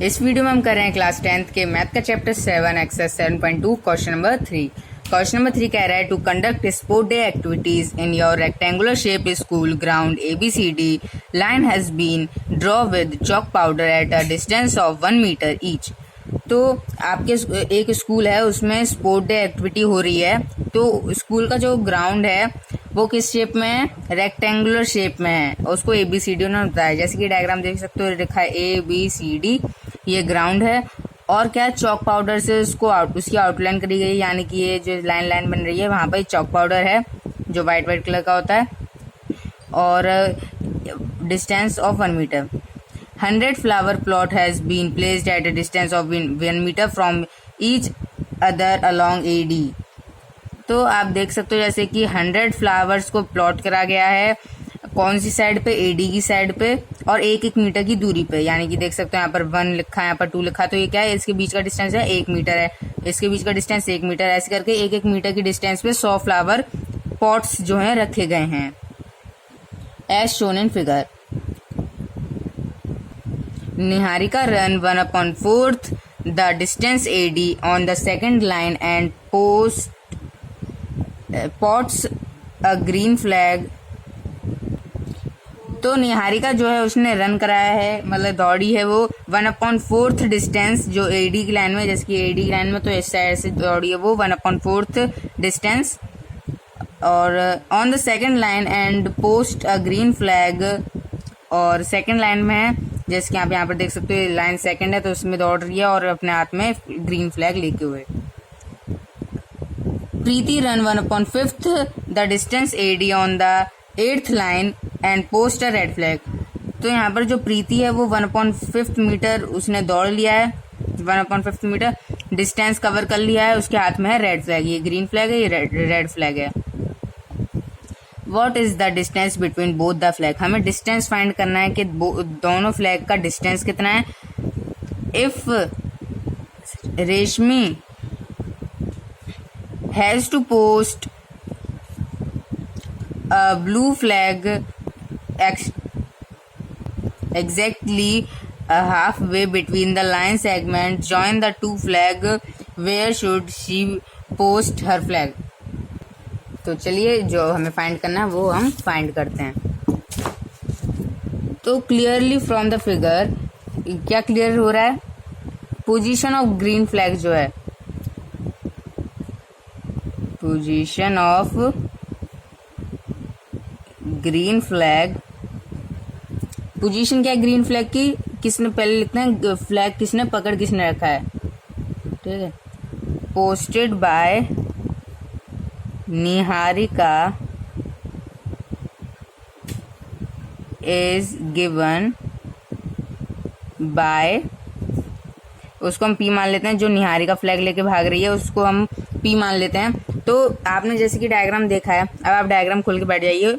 इस वीडियो में हम कर रहे हैं क्लास 10th के मैथ का chapter 7 exercise 7.2 question number 3। Question number 3 कह रहा है to conduct sport day activities in your rectangular shape school ground ABCD line has been draw with chalk powder at a distance of 1 meter each. तो आपके एक school है, उसमें sport day activity हो रही है। तो स्कूल का जो ग्राउंड है वो किस शेप में है? रेक्टेंगुलर शेप में है। उसको ABCD उन्होंने बताया, जैसे कि डायग्राम देख सकते हो, लिखा है ABCD। ये ग्राउंड है और क्या चॉक पाउडर से उसकी आउटलाइन करी गई, यानी कि ये जो लाइन बन रही है वहाँ पर चॉक पाउडर है जो वाइट कलर का होता है। और distance of 1 meter. 100 flower plot has been placed at a distance of 1 meter from each other along AD। तो आप देख सकते हो जैसे कि 100 फ्लावर्स को प्लॉट करा गया है, कौन सी साइड पे? AD की साइड पे, और 1-1 मीटर की दूरी पे। यानी कि देख सकते हो यहाँ पर 1 लिखा है, यहाँ पर 2 लिखा है, तो ये क्या है? इसके बीच का डिस्टेंस है 1 मीटर है, इसके बीच का डिस्टेंस 1 मीटर। ऐसे करके 1-1 मीटर की डिस्टेंस पे 100 फ्लावर पॉट्स जो है रखे गए हैं as shown in figure. Niharika run 1/4 the distance AD on the second line and pots a green flag। तो निहारिका जो है उसने रन कराया है, मतलब दौड़ी है वो 1/4 डिस्टेंस जो AD की लाइन में, जैसे कि AD की लाइन में तो इस साइड से दौड़ी है वो 1/4 डिस्टेंस। और on the second line and post a green flag, और सेकेंड लाइन में है, जैसे कि आप यहाँ पर देख सकते हो लाइन सेकंड है तो उसमें दौड़ रही है और अपने हाथ में ग्रीन फ्लैग लेके हुए। Preeti run 1/5 the distance AD on the 8th line and post a red flag. तो यहाँ पर जो प्रीति है वो 1/5 मीटर उसने दौड़ लिया है, 1/5 मीटर डिस्टेंस कवर कर लिया है, उसके हाथ में है रेड फ्लैग। ये ग्रीन फ्लैग है, ये रेड फ्लैग है। What is the distance between both the flag? हमें डिस्टेंस फाइंड करना है कि दोनों फ्लैग का डिस्टेंस कितना है। If रेशमी has to post a blue flag exactly halfway between the line segment, join the two flag, where should she post her flag? तो चलिए जो हमें फाइंड करना है वो हम फाइंड करते हैं। तो क्लियरली फ्रॉम द फिगर क्या क्लियर हो रहा है? पोजीशन ऑफ ग्रीन फ्लैग जो है, position of green flag, position क्या है ग्रीन फ्लैग की? किसने पहले लिखना है फ्लैग किसने पकड़ किसने रखा है, ठीक है। Posted bye Niharika is given by, उसको हम P मान लेते हैं। जो निहारिका फ्लैग लेके भाग रही है उसको हम P मान लेते हैं। तो आपने जैसे कि डायग्राम देखा है, अब आप डायग्राम खोल के बैठ जाइए।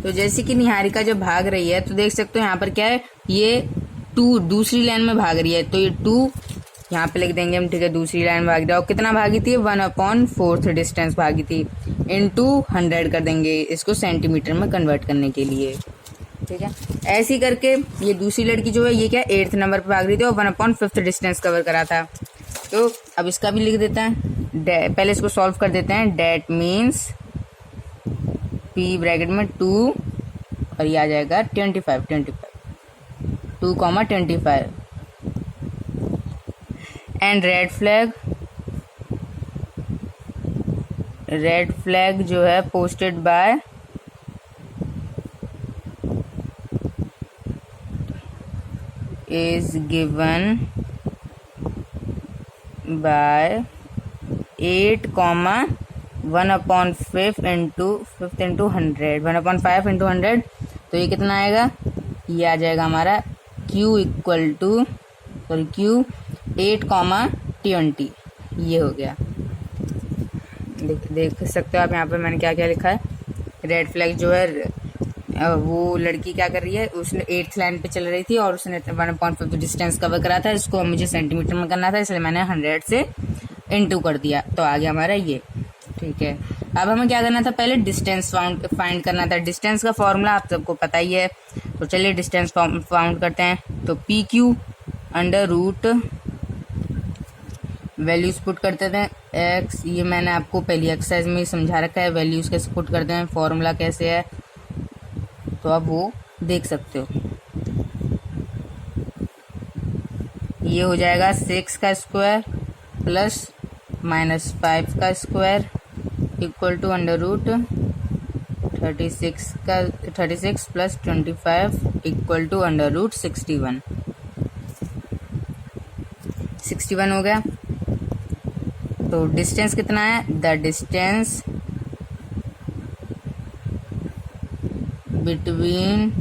तो जैसे कि निहारिका जब भाग रही है तो देख सकते हो यहाँ पर क्या है, ये 2 दूसरी लाइन में भाग रही है, तो ये 2 यहाँ पे लिख देंगे हम, ठीक है। दूसरी लाइन भागी थी और कितना भागी थी? 1/4 डिस्टेंस भागी थी, इनटू 100 कर देंगे इसको सेंटीमीटर में कन्वर्ट करने के लिए, ठीक है। ऐसे ही करके ये दूसरी लड़की जो है ये क्या 8th नंबर पे भाग रही थी और 1/5 डिस्टेंस कवर करा था। तो अब इसका भी लिख देते हैं, पहले इसको सॉल्व कर देते हैं। डेट मीन्स P ब्रैकेट में 2 और ये आ जाएगा 25 2,25 एंड रेड फ्लैग जो है posted bye is given by 8,1/5 into 100, 1/5 into 100। तो ये कितना आएगा? ये आ जाएगा हमारा Q 8,20। ये हो गया। देख सकते हो आप यहाँ पे मैंने क्या क्या लिखा है। रेड फ्लैग जो है वो लड़की क्या कर रही है, उसने 8th लाइन पे चल रही थी और उसने 1/5 डिस्टेंस कवर करा था। इसको मुझे सेंटीमीटर में करना था, इसलिए मैंने 100 से इंटू कर दिया, तो आ गया हमारा ये, ठीक है। अब हमें क्या करना था? पहले डिस्टेंस फाइंड करना था। डिस्टेंस का फॉर्मूला आप सबको पता ही है, तो चलिए डिस्टेंस फाउंड करते हैं। तो P Q under root values put करते थे एक्स, ये मैंने आपको पहली एक्सरसाइज में समझा रखा है वैल्यूज कैसे पुट करते हैं, फॉर्मूला कैसे है, तो आप वो देख सकते हो। ये हो जाएगा 6 का स्क्वायर प्लस -5 का square equal to under root 36 plus 25 equal to under root 61 हो गया। तो डिस्टेंस कितना है, the distance between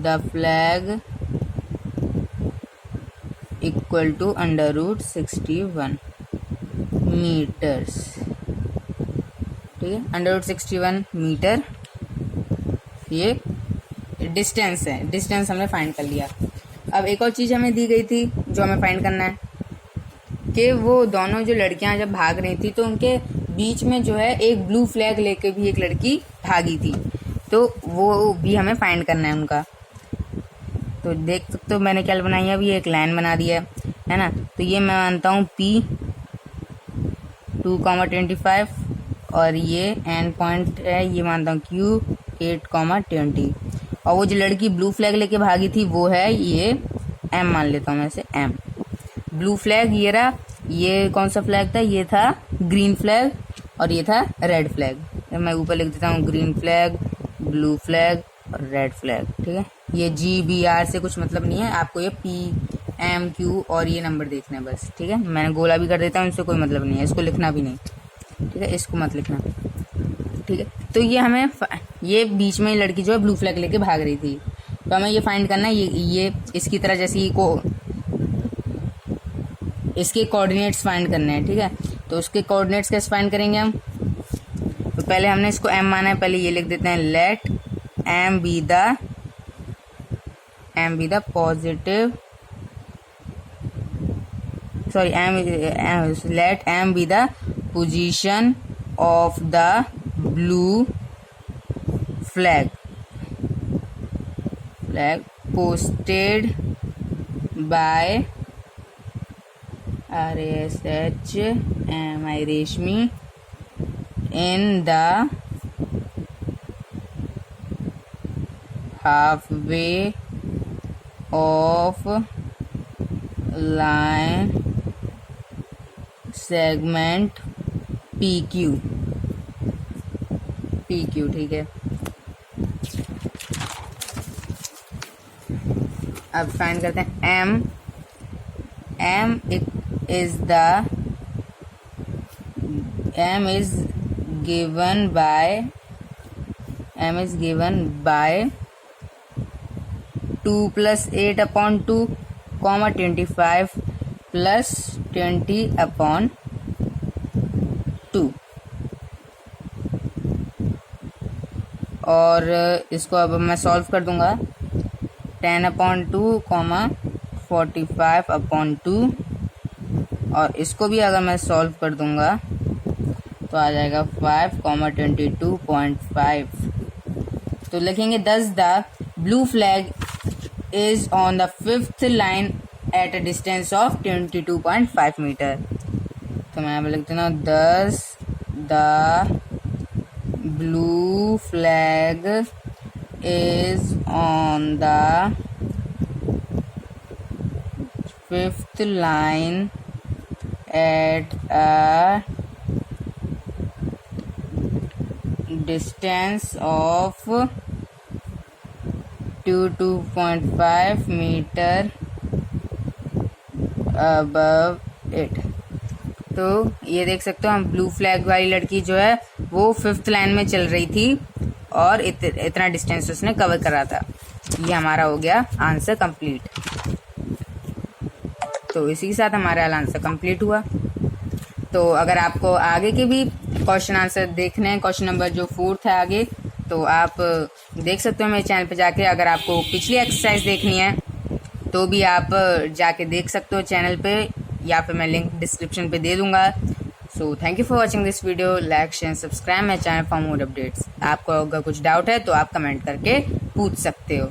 the flag equal to under root 61 meters. ठीक है, अंडर रूट 61 मीटर ये डिस्टेंस है। डिस्टेंस हमने फाइंड कर लिया। अब एक और चीज़ हमें दी गई थी जो हमें फाइंड करना है कि वो दोनों जो लड़कियां जब भाग रही थी तो उनके बीच में जो है एक ब्लू फ्लैग लेके भी एक लड़की भागी थी, तो वो भी हमें फाइंड करना है उनका। तो देख सकते हो मैंने क्या बनाई है, अभी एक लाइन बना दिया है ना। तो ये मैं मानता हूँ P 2,25 और ये एंड पॉइंट है, ये मानता हूँ Q 8,20 और वो जो लड़की ब्लू फ्लैग लेके भागी थी वो है ये M, मान लेता हूँ मैं इसे M। ब्लू फ्लैग ये रहा, ये कौन सा फ्लैग था, ये था ग्रीन फ्लैग और ये था रेड फ्लैग। मैं ऊपर लिख देता हूँ ग्रीन फ्लैग, ब्लू फ्लैग और रेड फ्लैग। ठीक है, ये GBR से कुछ मतलब नहीं है, आपको ये PMQ और ये नंबर देखना है बस। ठीक है, मैंने गोला भी कर देता हूँ, इससे कोई मतलब नहीं है, इसको लिखना भी नहीं। ठीक है, इसको मत लिखना। ठीक है, तो ये हमें ये बीच में लड़की जो है ब्लू फ्लैग लेके भाग रही थी, तो हमें ये फाइंड करना है ये इसकी तरह जैसे इसके कोऑर्डिनेट्स फाइंड करने हैं। ठीक है, तो उसके कोऑर्डिनेट्स कैसे फाइंड करेंगे हम, तो पहले हमने इसको M माना है, पहले ये लिख देते हैं let M be the positive, sorry let M be the position of the blue flag posted by RSHMI Reshmi in the halfway of line segment PQ। ठीक है, अब फाइंड करते हैं M is given by 2 plus 8/2, 25 plus 20/2 और इसको अब मैं solve कर दूंगा 10/2, 45/2 और इसको भी अगर मैं सॉल्व कर दूंगा तो आ जाएगा 5,22.5। तो लिखेंगे thus the blue flag is on the 5th line at a distance of 22.5 metre. तो मैं यहाँ पे लिख देता हूँ thus the blue flag is on the 5th line at a distance of 22.5 metre above it। तो ये देख सकते हो हम ब्लू फ्लैग वाली लड़की जो है वो 5th लाइन में चल रही थी और इतना डिस्टेंस उसने कवर करा था। ये हमारा हो गया आंसर कंप्लीट। तो इसी के साथ हमारा आंसर कंप्लीट हुआ। तो अगर आपको आगे के भी क्वेश्चन आंसर देखने हैं, क्वेश्चन नंबर जो 4th है आगे, तो आप देख सकते हो मेरे चैनल पे जाके। अगर आपको पिछली एक्सरसाइज देखनी है तो भी आप जाके देख सकते हो चैनल पे, या फिर मैं लिंक डिस्क्रिप्शन पे दे दूंगा। So thank you for watching this video. Like share subscribe my channel for more updates. आपको अगर कुछ डाउट है तो आप कमेंट करके पूछ सकते हो।